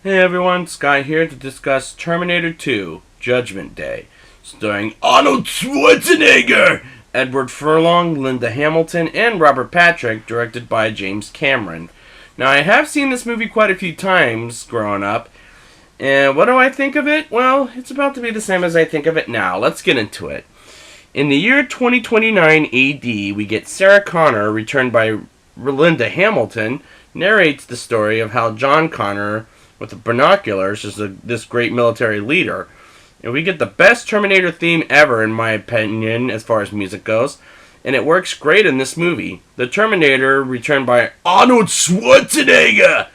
Hey everyone, Sky here to discuss Terminator 2, Judgment Day, starring Arnold Schwarzenegger, Edward Furlong, Linda Hamilton, and Robert Patrick, directed by James Cameron. Now, I have seen this movie quite a few times growing up, and what do I think of it? Well, it's about to be the same as I think of it now. Let's get into it. In the year 2029 AD, we get Sarah Connor, returned by Linda Hamilton, narrates the story of how John Connor, with the binoculars, is this great military leader. And we get the best Terminator theme ever, in my opinion, as far as music goes. And it works great in this movie. The Terminator, returned by Arnold Schwarzenegger,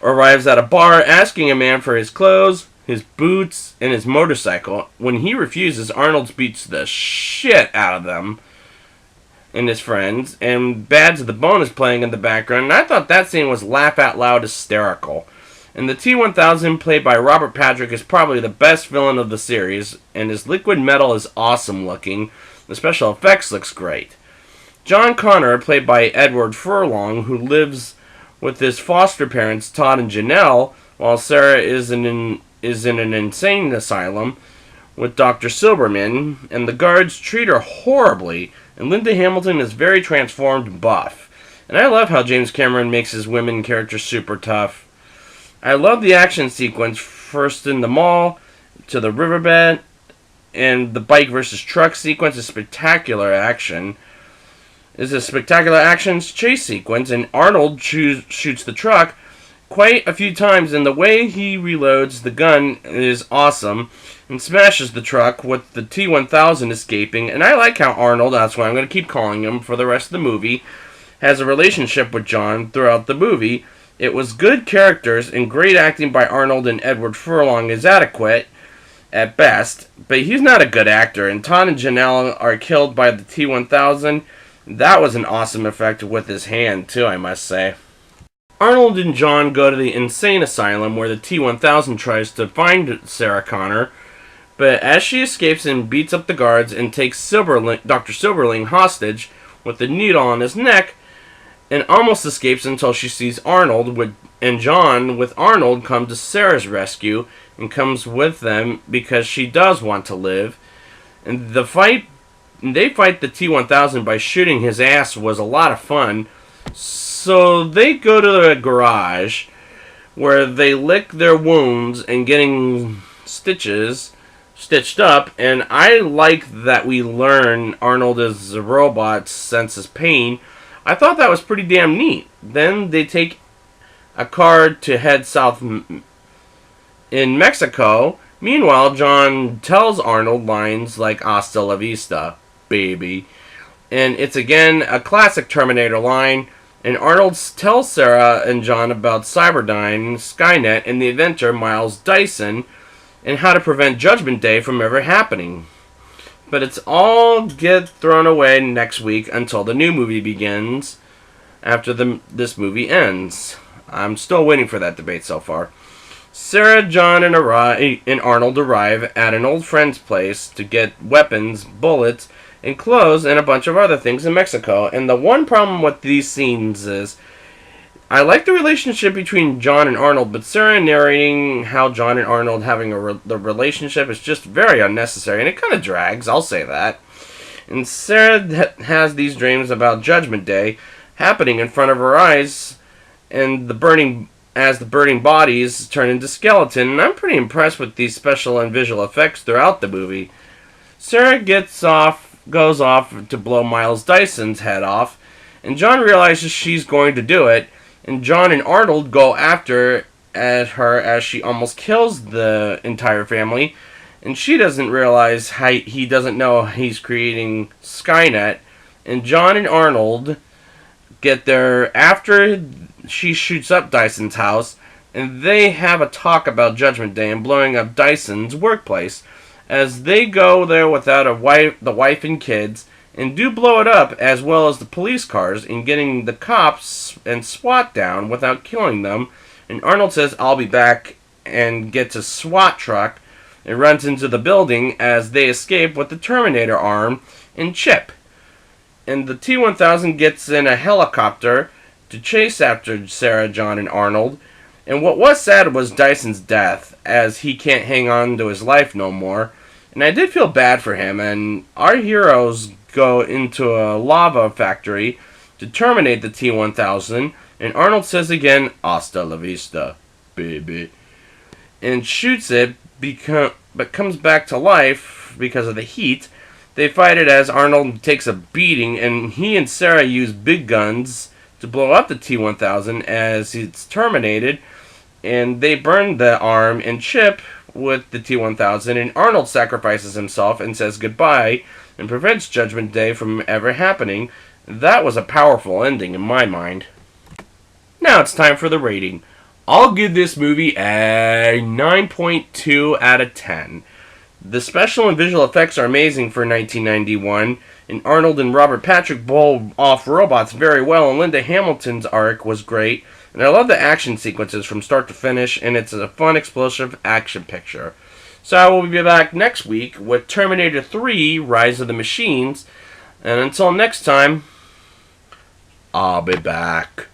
arrives at a bar asking a man for his clothes, his boots, and his motorcycle. When he refuses, Arnold beats the shit out of them and his friends. And Bad to the Bone is playing in the background. And I thought that scene was laugh-out-loud hysterical. And the T-1000, played by Robert Patrick, is probably the best villain of the series, and his liquid metal is awesome looking. The special effects looks great. John Connor, played by Edward Furlong, who lives with his foster parents Todd and Janelle, while Sarah is in an insane asylum with Dr. Silberman, and the guards treat her horribly, and Linda Hamilton is very transformed buff. And I love how James Cameron makes his women characters super tough. I love the action sequence, first in the mall, to the riverbed, and the bike versus truck sequence is spectacular action. It's a spectacular action chase sequence, and Arnold shoots the truck quite a few times, and the way he reloads the gun is awesome, and smashes the truck with the T-1000 escaping. And I like how Arnold, that's what I'm going to keep calling him for the rest of the movie, has a relationship with John throughout the movie. It was good characters, and great acting by Arnold, and Edward Furlong is adequate at best, but he's not a good actor, and Todd and Janelle are killed by the T-1000. That was an awesome effect with his hand, too, I must say. Arnold and John go to the insane asylum where the T-1000 tries to find Sarah Connor, but as she escapes and beats up the guards and takes Dr. Silberling hostage with the needle on his neck, and almost escapes until she sees Arnold, and John, with Arnold, come to Sarah's rescue and comes with them because she does want to live. And they fight the T-1000 by shooting his ass. Was a lot of fun. So they go to the garage where they lick their wounds and getting stitched up, and I like that we learn Arnold is a robot, senses pain. I thought that was pretty damn neat. Then they take a car to head south in Mexico. Meanwhile, John tells Arnold lines like "Hasta la vista, baby." And it's again a classic Terminator line. And Arnold tells Sarah and John about Cyberdyne, Skynet, and the inventor Miles Dyson, and how to prevent Judgment Day from ever happening. But it's all get thrown away next week until the new movie begins after this movie ends. I'm still waiting for that debate so far. Sarah, John, and Arnold arrive at an old friend's place to get weapons, bullets, and clothes, and a bunch of other things in Mexico. And the one problem with these scenes is I like the relationship between John and Arnold, but Sarah narrating how John and Arnold having the relationship is just very unnecessary, and it kind of drags, I'll say that. And Sarah has these dreams about Judgment Day happening in front of her eyes, and the burning bodies turn into skeleton, and I'm pretty impressed with these special and visual effects throughout the movie. Sarah goes off to blow Miles Dyson's head off, and John realizes she's going to do it, and John and Arnold go after at her as she almost kills the entire family, and she doesn't realize he doesn't know he's creating Skynet, and John and Arnold get there after she shoots up Dyson's house, and they have a talk about Judgment Day and blowing up Dyson's workplace. As they go there without the wife and kids, and do blow it up, as well as the police cars, and getting the cops and SWAT down without killing them. And Arnold says, "I'll be back," and gets a SWAT truck and runs into the building as they escape with the Terminator arm and chip. And the T-1000 gets in a helicopter to chase after Sarah, John, and Arnold. And what was sad was Dyson's death, as he can't hang on to his life no more. And I did feel bad for him, and our heroes go into a lava factory to terminate the T-1000, and Arnold says again, "Hasta la vista, baby," and shoots it, but comes back to life because of the heat. They fight it as Arnold takes a beating, and he and Sarah use big guns to blow up the T-1000 as it's terminated, and they burn the arm and chip with the T-1000, and Arnold sacrifices himself and says goodbye and prevents Judgment Day from ever happening. That was a powerful ending in my mind. Now it's time for the rating. I'll give this movie a 9.2 out of 10. The special and visual effects are amazing for 1991, and Arnold and Robert Patrick pull off robots very well, and Linda Hamilton's arc was great, and I love the action sequences from start to finish, and it's a fun, explosive action picture. So I will be back next week with Terminator 3, Rise of the Machines, and until next time, I'll be back.